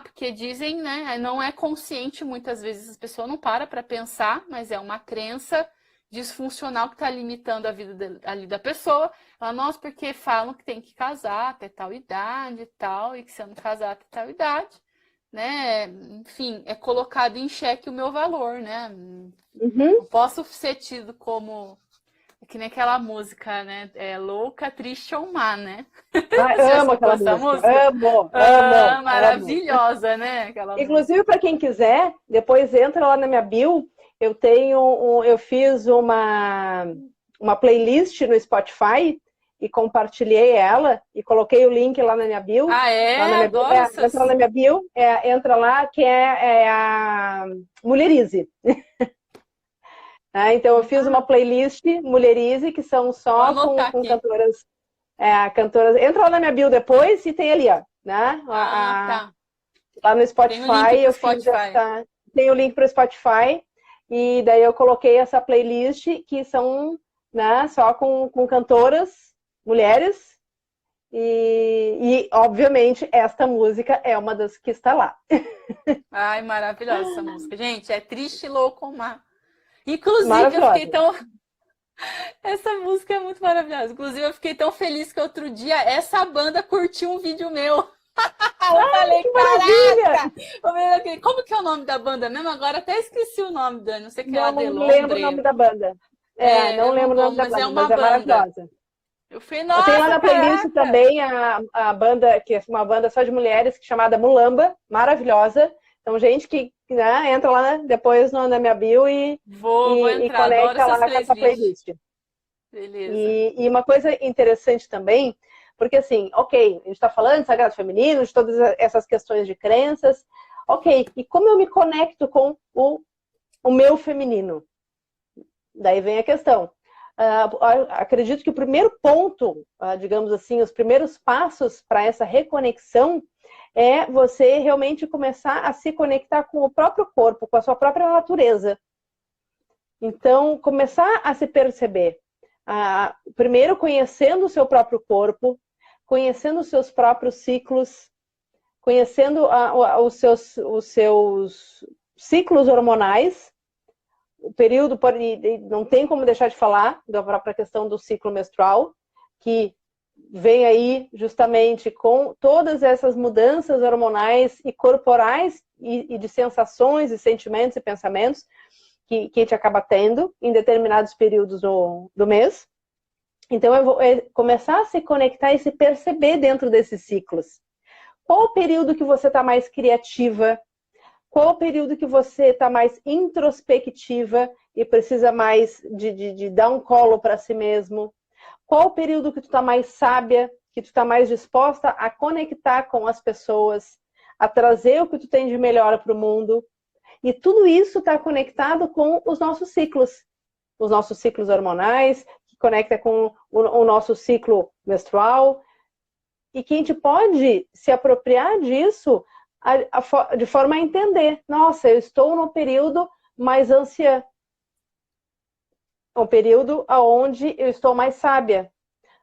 Porque dizem, né? Não é consciente, muitas vezes a pessoa não para pensar, mas é uma crença disfuncional que está limitando a vida ali da pessoa. Ela, nossa, porque falam que tem que casar até tal idade e tal, e que se eu não casar até tal idade, né? Enfim, é colocado em xeque o meu valor, né? Não posso ser tido como... que nem aquela música, né? Louca, triste ou má, né? Amo aquela música. Amo. Maravilhosa, né? Aquela Inclusive, para quem quiser, depois entra lá na minha bio. Eu fiz uma playlist no Spotify e compartilhei ela e coloquei o link lá na minha bio. Ah, é? Lá na minha bio, entra na minha bio, entra lá, que é a Mulherize. Então, eu fiz uma playlist Mulherize, que são só com cantoras, cantoras. Entra lá na minha bio depois e tem ali, ó, né? Tá. Lá no Spotify, eu fiz tem o link para o Spotify, e daí eu coloquei essa playlist, que são, né, só com cantoras, mulheres, e obviamente esta música é uma das que está lá. Ai, maravilhosa essa música. Gente, é Triste Louco Mar. Inclusive, eu fiquei tão... Essa música é muito maravilhosa. Inclusive, eu fiquei tão feliz que outro dia essa banda curtiu um vídeo meu. Eu falei, que maravilha! Como que é o nome da banda mesmo? Agora até esqueci o nome, Dani. Não sei o que é. Não lembro o nome da banda. Não lembro o nome da banda, mas é maravilhosa. Eu falei, nossa, tem lá na playlist também a banda, que é uma banda só de mulheres, chamada Mulamba, maravilhosa. Então, gente que entra lá depois na minha bio e conecta lá com essa playlist. Beleza. E uma coisa interessante também, porque assim, ok, a gente está falando de sagrado feminino, de todas essas questões de crenças, ok, e como eu me conecto com o meu feminino? Daí vem a questão. Acredito que o primeiro ponto, digamos assim, os primeiros passos para essa reconexão é você realmente começar a se conectar com o próprio corpo, com a sua própria natureza. Então, começar a se perceber. Primeiro, conhecendo o seu próprio corpo, conhecendo os seus próprios ciclos, conhecendo os seus ciclos hormonais. O período, não tem como deixar de falar da própria questão do ciclo menstrual, que vem aí justamente com todas essas mudanças hormonais e corporais e de sensações e sentimentos e pensamentos que a gente acaba tendo em determinados períodos do mês. Então, eu vou começar a se conectar e se perceber dentro desses ciclos. Qual o período que você está mais criativa? Qual o período que você está mais introspectiva e precisa mais de dar um colo para si mesmo? Qual o período que tu está mais sábia, que tu está mais disposta a conectar com as pessoas, a trazer o que tu tem de melhor para o mundo? E tudo isso está conectado com os nossos ciclos hormonais, que conecta com o nosso ciclo menstrual, e que a gente pode se apropriar disso de forma a entender. Nossa, eu estou no período mais anciã. Um período onde eu estou mais sábia.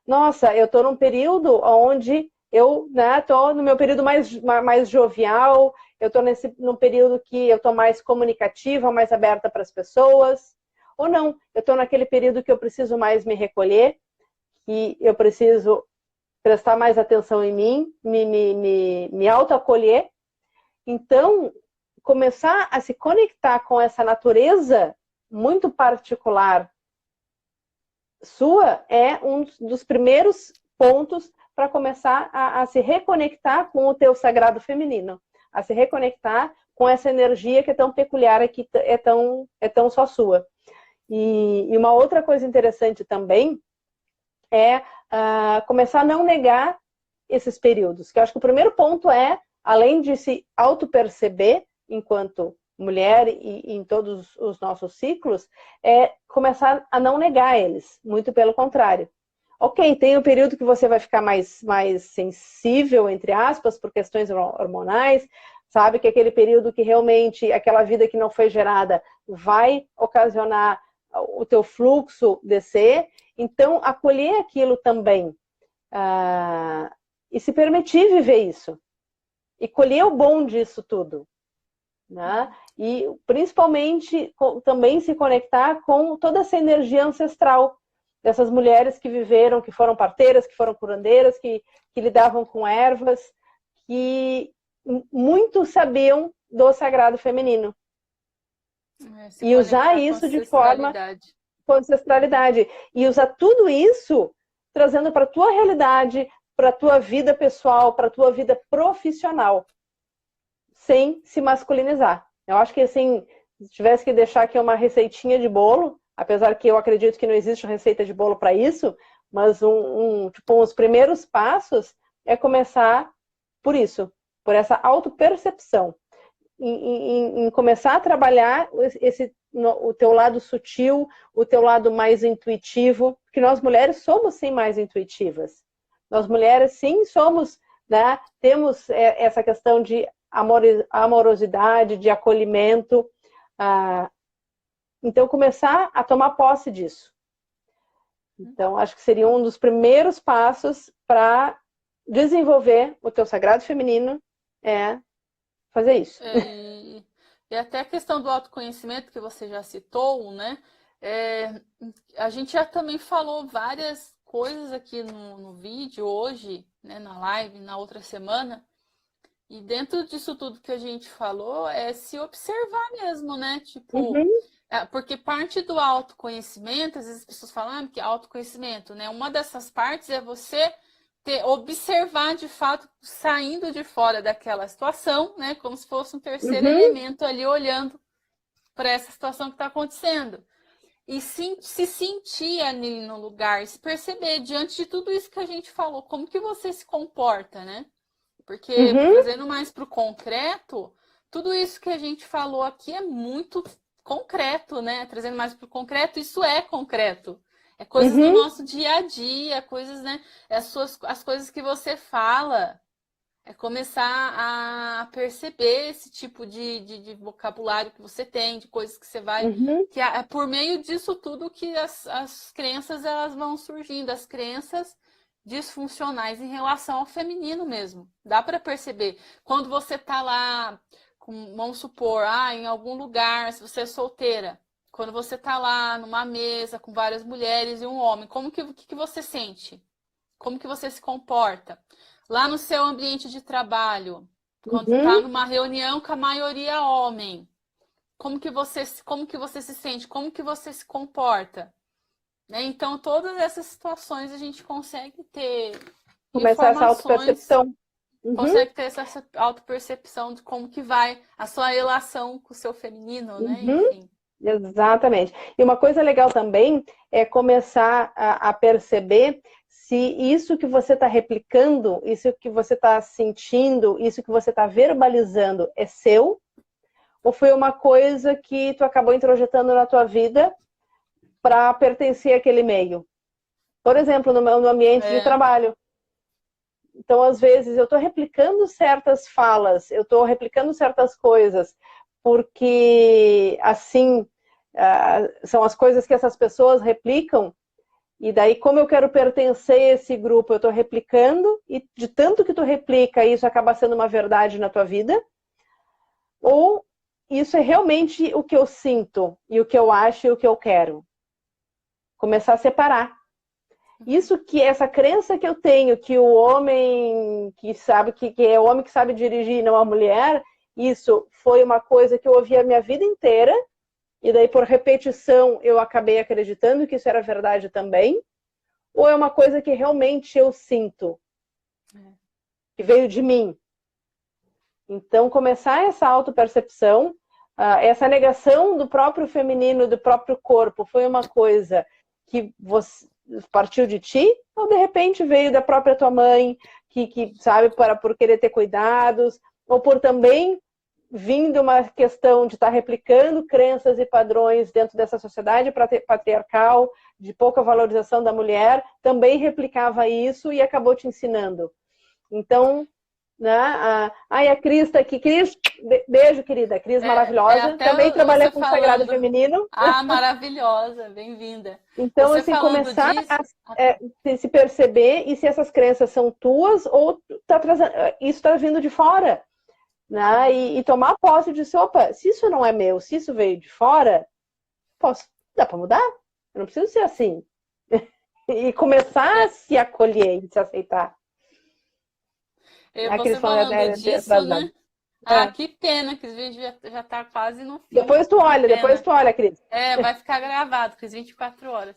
Nossa, eu estou num período onde eu estou no meu período mais jovial, eu estou num período que eu estou mais comunicativa, mais aberta para as pessoas. Ou não, eu estou naquele período que eu preciso mais me recolher, que eu preciso prestar mais atenção em mim, me autoacolher. Então, começar a se conectar com essa natureza muito particular sua é um dos primeiros pontos para começar a se reconectar com o teu sagrado feminino, a se reconectar com essa energia que é tão peculiar e que é tão só sua. E uma outra coisa interessante também é começar a não negar esses períodos, que eu acho que o primeiro ponto é, além de se auto-perceber enquanto mulher e em todos os nossos ciclos, é começar a não negar eles, muito pelo contrário. Ok, tem um período que você vai ficar mais sensível, entre aspas, por questões hormonais, sabe que aquele período que realmente, aquela vida que não foi gerada, vai ocasionar o teu fluxo descer, então acolher aquilo também, e se permitir viver isso, e colher o bom disso tudo. Né? E principalmente também se conectar com toda essa energia ancestral dessas mulheres que viveram, que foram parteiras, que foram curandeiras, que lidavam com ervas, que muito sabiam do sagrado feminino. E usar isso de forma com ancestralidade. E usar tudo isso trazendo para a tua realidade, para a tua vida pessoal, para a tua vida profissional, sem se masculinizar. Eu acho que, assim, se tivesse que deixar aqui uma receitinha de bolo, apesar que eu acredito que não existe receita de bolo para isso, Mas tipo, os primeiros passos é começar por isso, por essa autopercepção. Em começar a trabalhar o teu lado sutil, o teu lado mais intuitivo, porque nós mulheres somos sim mais intuitivas. Nós mulheres sim somos, né, temos essa questão de amorosidade, de acolhimento. Então, começar a tomar posse disso. Então, acho que seria um dos primeiros passos para desenvolver o teu sagrado feminino, fazer isso. E até a questão do autoconhecimento que você já citou, né? A gente já também falou várias coisas aqui no vídeo hoje, né, na live, na outra semana. E dentro disso tudo que a gente falou é se observar mesmo, né? Tipo, porque parte do autoconhecimento, às vezes as pessoas falam que autoconhecimento, né? Uma dessas partes é você observar de fato, saindo de fora daquela situação, né? Como se fosse um terceiro elemento ali olhando para essa situação que está acontecendo. E se sentir ali no lugar, se perceber diante de tudo isso que a gente falou, como que você se comporta, né? Porque trazendo mais para o concreto, tudo isso que a gente falou aqui é muito concreto, né? Trazendo mais para o concreto, isso é concreto. É coisas do nosso dia a dia, coisas, né? As coisas que você fala. É começar a perceber esse tipo de vocabulário que você tem, de coisas que você vai... Que é por meio disso tudo que as crenças elas vão surgindo, as crenças disfuncionais em relação ao feminino mesmo. Dá para perceber. Quando você tá lá, vamos supor, em algum lugar, se você é solteira, quando você tá lá numa mesa com várias mulheres e um homem, como que você sente? Como que você se comporta? Lá no seu ambiente de trabalho, quando está numa reunião com a maioria homem, como que você se sente? Como que você se comporta? Né? Então, todas essas situações a gente consegue ter começar essa autopercepção. Consegue ter essa autopercepção de como que vai a sua relação com o seu feminino, né? Enfim. Exatamente. E uma coisa legal também é começar a perceber se isso que você está replicando, isso que você está sentindo, isso que você está verbalizando é seu, ou foi uma coisa que tu acabou introjetando na tua vida para pertencer àquele meio. Por exemplo, no ambiente de trabalho. Então, às vezes, eu estou replicando certas falas, eu estou replicando certas coisas, porque assim são as coisas que essas pessoas replicam, e daí, como eu quero pertencer a esse grupo, eu estou replicando, e de tanto que tu replica, isso acaba sendo uma verdade na tua vida, ou isso é realmente o que eu sinto, e o que eu acho e o que eu quero. Começar a separar. Isso que essa crença que eu tenho, que o homem que sabe, que é o homem que sabe dirigir e não a mulher, isso foi uma coisa que eu ouvi a minha vida inteira, e daí por repetição eu acabei acreditando que isso era verdade também, ou é uma coisa que realmente eu sinto, que veio de mim. Então começar essa autopercepção, essa negação do próprio feminino, do próprio corpo, foi uma coisa que você partiu de ti, ou de repente veio da própria tua mãe, que sabe, por querer ter cuidados, ou por também vindo uma questão de estar replicando crenças e padrões dentro dessa sociedade patriarcal, de pouca valorização da mulher, também replicava isso e acabou te ensinando. Então, né, a Cris está aqui. Cris, beijo, querida. Cris, maravilhosa. Também trabalha com o Sagrado Feminino. Maravilhosa, bem-vinda. Então, você assim, começar a se perceber e se essas crenças são tuas ou isso está vindo de fora. Né? E tomar posse de opa, se isso não é meu, se isso veio de fora, dá para mudar? Eu não preciso ser assim. E começar a se acolher e se aceitar. Você falando disso, né? Que pena que o vídeo já está quase no fim. Depois tu olha, Cris. Vai ficar gravado, Cris, 24 horas.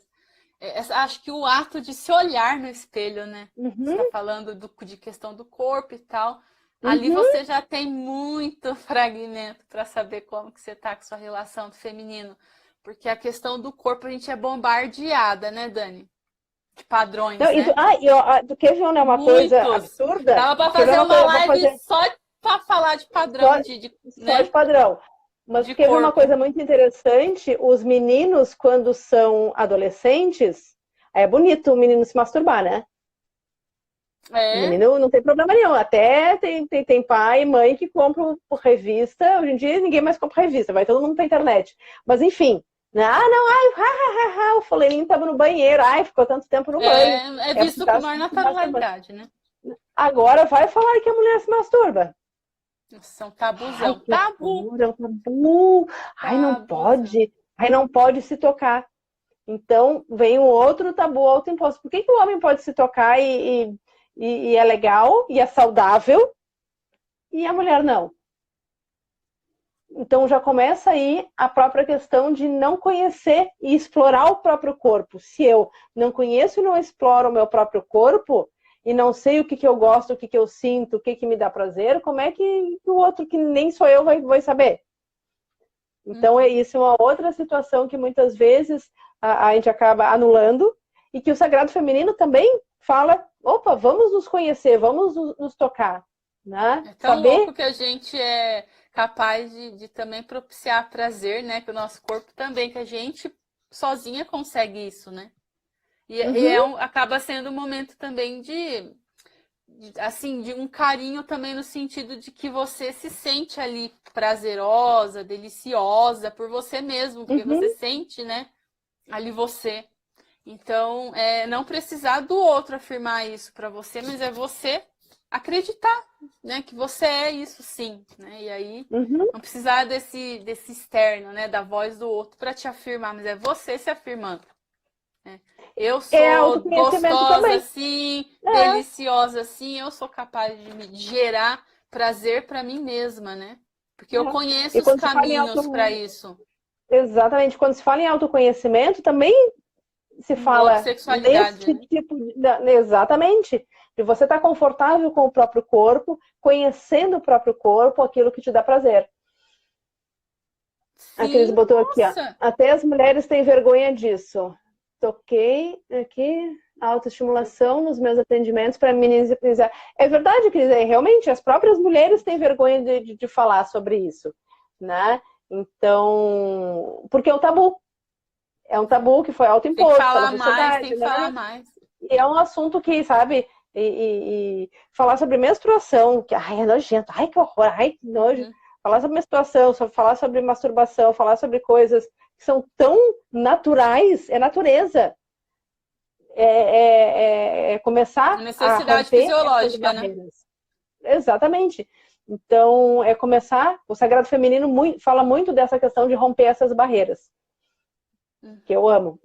Acho que o ato de se olhar no espelho, né? Você está falando de questão do corpo e tal. Ali você já tem muito fragmento para saber como que você está com sua relação do feminino. Porque a questão do corpo a gente é bombardeada, né, Dani? de padrões, Não, né? Tu quer ver, né, uma coisa absurda? Dava para fazer uma live só para falar de padrão, só né? de padrão. Mas de quer ver corpo. uma coisa muito interessante? Os meninos, quando são adolescentes, é bonito o menino se masturbar, né? O menino não tem problema nenhum. Até tem pai e mãe que compram por revista. Hoje em dia ninguém mais compra revista, vai todo mundo pra internet. Mas enfim, né? O fulaninho estava no banheiro, ficou tanto tempo no banho. É visto com maior naturalidade, né? Agora vai falar que a mulher se masturba. São tabuzão. Tabu. É um tabu. Não pode. Não pode se tocar. Então, vem um outro tabu autoimposto. Por que o homem pode se tocar e é legal, e é saudável, e a mulher não? Então, já começa aí a própria questão de não conhecer e explorar o próprio corpo. Se eu não conheço e não exploro o meu próprio corpo, e não sei o que eu gosto, o que eu sinto, o que me dá prazer, como é que o outro, que nem sou eu, vai saber? Então, isso é uma outra situação que muitas vezes a gente acaba anulando, e que o Sagrado Feminino também fala, opa, vamos nos conhecer, vamos nos tocar. Né? É tão louco que a gente é capaz de também propiciar prazer, né? Que o nosso corpo também, que a gente sozinha consegue isso, né? E acaba sendo um momento também de um carinho também no sentido de que você se sente ali prazerosa, deliciosa por você mesmo, porque você sente, né? Ali você. Então, não precisar do outro afirmar isso para você, mas é você acreditar, né? Que você é isso sim, né? E aí, não precisar desse externo, né? Da voz do outro para te afirmar, mas é você se afirmando. Né? Eu sou gostosa também. assim, deliciosa assim, eu sou capaz de me gerar prazer para mim mesma, né? Porque eu conheço os caminhos para isso. Exatamente. Quando se fala em autoconhecimento, também se fala sexualidade, nesse tipo exatamente. De você estar confortável com o próprio corpo, conhecendo o próprio corpo, aquilo que te dá prazer. Sim, a Cris botou aqui, ó. Até as mulheres têm vergonha disso. Toquei aqui, autoestimulação nos meus atendimentos para minimizar. É verdade, Cris, realmente, as próprias mulheres têm vergonha de falar sobre isso, né? Então, porque é um tabu. É um tabu que foi autoimposto pela sociedade. Tem que falar mais. E é um assunto que, sabe, e falar sobre menstruação, que é nojento, que horror, que nojo. Falar sobre menstruação, falar sobre masturbação, falar sobre coisas que são tão naturais, é natureza. É começar necessidade fisiológica, né? Exatamente. Então, é começar. O Sagrado Feminino fala muito dessa questão de romper essas barreiras. Que eu amo.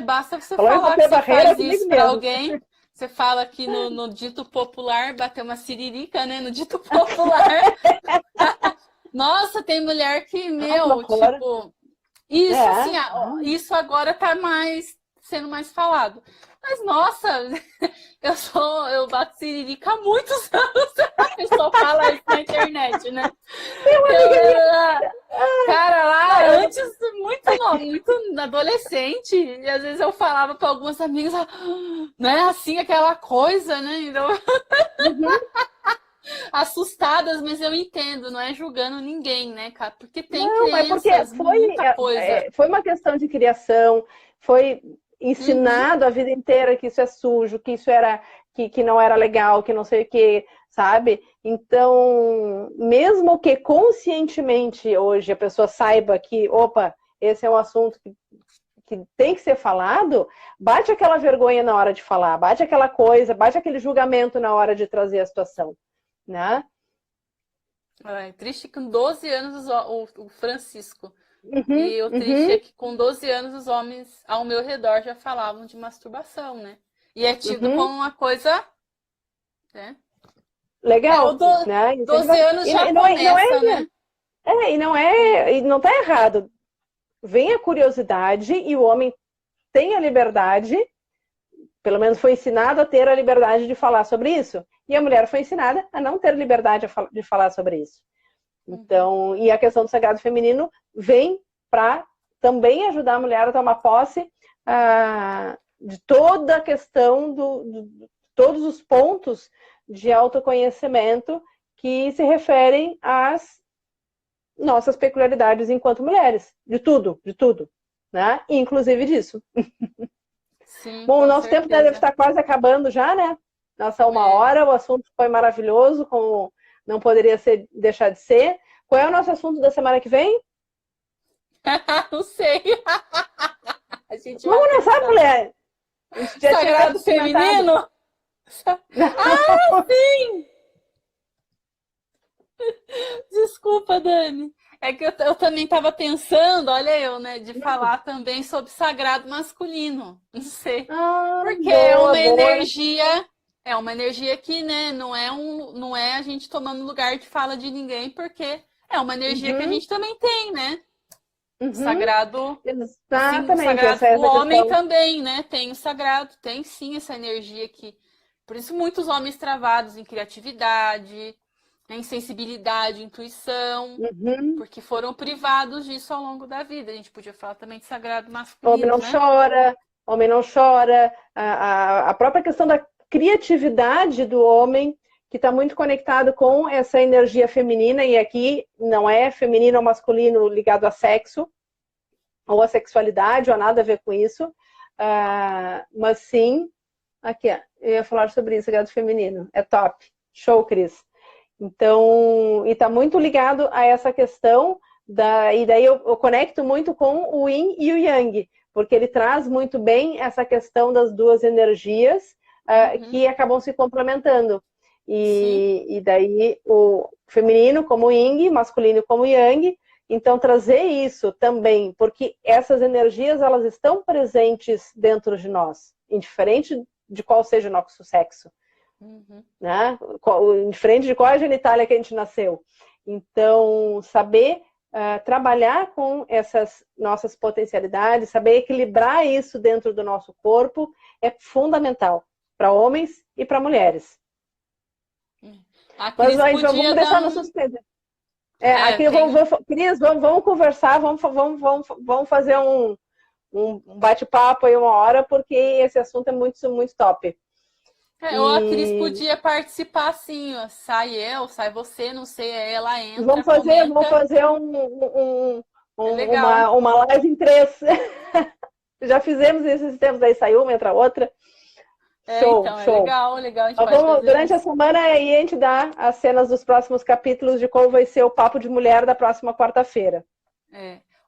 Basta você falar que você faz isso para alguém. Você fala que no dito popular, bater uma siririca, né? No dito popular. Nossa, tem mulher que, tipo... Isso, assim, isso agora tá sendo mais falado. Mas, nossa, eu bato siririca há muitos anos. A pessoa fala isso na internet, né? Cara, lá antes, muito adolescente, e às vezes eu falava para algumas amigas, né, assim, aquela coisa, né? Então, assustadas, mas eu entendo, não é julgando ninguém, né, cara? Porque tem crenças, muita coisa. Foi uma questão de criação, foi ensinado a vida inteira que isso é sujo, que isso era que não era legal, que não sei o que, sabe? Então, mesmo que conscientemente hoje a pessoa saiba que, opa, esse é um assunto que tem que ser falado, bate aquela vergonha na hora de falar, bate aquela coisa, bate aquele julgamento na hora de trazer a situação, né? É triste que com 12 anos o Francisco. E o triste é que com 12 anos os homens ao meu redor já falavam de masturbação, né? E é tido como uma coisa, né? Legal, né? 12 anos já começa, né? E não tá errado. Vem a curiosidade e o homem tem a liberdade, pelo menos foi ensinado a ter a liberdade de falar sobre isso. E a mulher foi ensinada a não ter liberdade de falar sobre isso. Então, e a questão do Sagrado Feminino vem para também ajudar a mulher a tomar posse de toda a questão todos os pontos de autoconhecimento que se referem às nossas peculiaridades enquanto mulheres, de tudo, né? Inclusive disso. Sim, bom, o nosso certeza. tempo deve estar quase acabando já, né? Nossa, 1 hora, o assunto foi maravilhoso, como não poderia deixar de ser. Qual é o nosso assunto da semana que vem? Não sei. A gente Vamos nessa, mulher! A gente já Sagrado feminino? Ah, sim! Desculpa, Dani. É que eu também estava pensando, olha eu, né, de falar também sobre sagrado masculino. Não sei. Porque é uma energia que, né, não é a gente tomando lugar de fala de ninguém, porque é uma energia que a gente também tem, né? Sagrado. Exatamente. Sim, sagrado. O homem também, né? Tem o sagrado, tem sim essa energia aqui. Por isso, muitos homens travados em criatividade, em sensibilidade, intuição, porque foram privados disso ao longo da vida. A gente podia falar também de sagrado masculino. Homem não chora. A própria questão da criatividade do homem, que está muito conectado com essa energia feminina, e aqui não é feminino ou masculino ligado a sexo, ou a sexualidade, ou nada a ver com isso, mas sim, aqui, eu ia falar sobre isso, ligado feminino, é top, show, Cris. Então, e está muito ligado a essa questão, e daí eu conecto muito com o Yin e o Yang, porque ele traz muito bem essa questão das duas energias, que acabam se complementando. E daí o feminino como Yin, masculino como Yang. Então trazer isso também, porque essas energias elas estão presentes dentro de nós, indiferente de qual seja o nosso sexo, né? Indiferente de qual a genitália que a gente nasceu. Então saber trabalhar com essas nossas potencialidades, saber equilibrar isso dentro do nosso corpo é fundamental para homens e para mulheres. Mas vamos deixar no suspense. Aqui Cris, vamos conversar, vamos fazer um bate-papo aí 1 hora, porque esse assunto é muito, muito top. Ou a Cris podia participar assim, ó, sai você, não sei, ela entra. Vamos fazer uma live em 3. Já fizemos isso esses tempos, aí saiu uma, entra outra. Show. É legal. A gente durante a semana aí a gente dá as cenas dos próximos capítulos de qual vai ser o Papo de Mulher da próxima quarta-feira.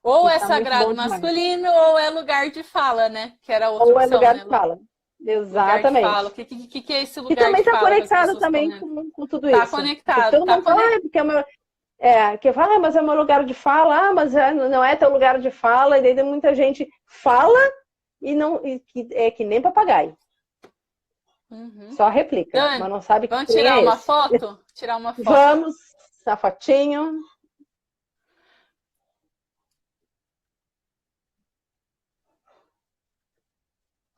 Ou é sagrado masculino, ou é lugar de fala, né? Que era outra opção, ou é lugar de fala. Exatamente. Lugar de fala. O que é esse lugar de fala? E também está conectado também com tudo isso. Está conectado. Que fala, mas é meu lugar de fala, mas não é teu lugar de fala, e daí muita gente fala é que nem papagaio. Só replica, Dani, mas não sabe vamos tirar uma foto? Vamos, essa fotinho.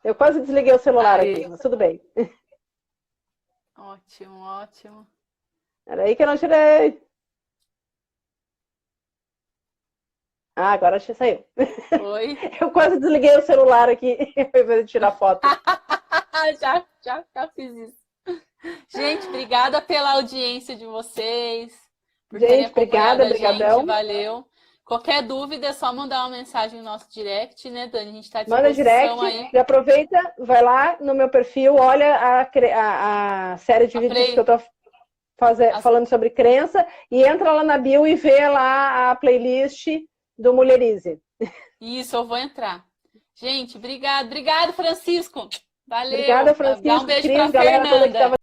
Eu quase desliguei o celular aqui, mas tudo bem. Ótimo. Era aí que eu não tirei. Agora saiu. Oi? Eu quase desliguei o celular aqui ao invés de tirar foto. Já fiz isso. Gente, obrigada pela audiência de vocês. Gente, brigadão. Valeu. Qualquer dúvida é só mandar uma mensagem no nosso direct, né, Dani? A gente está à disposição. Manda direct, aí. E aproveita, vai lá no meu perfil, olha a série de vídeos que eu tô falando sobre crença, e entra lá na bio e vê lá a playlist do Mulherize. Isso, eu vou entrar. Gente, obrigado, Francisco. Valeu. Obrigada, Francisco. Dá um beijo Cris, pra galera Fernanda. Toda que tava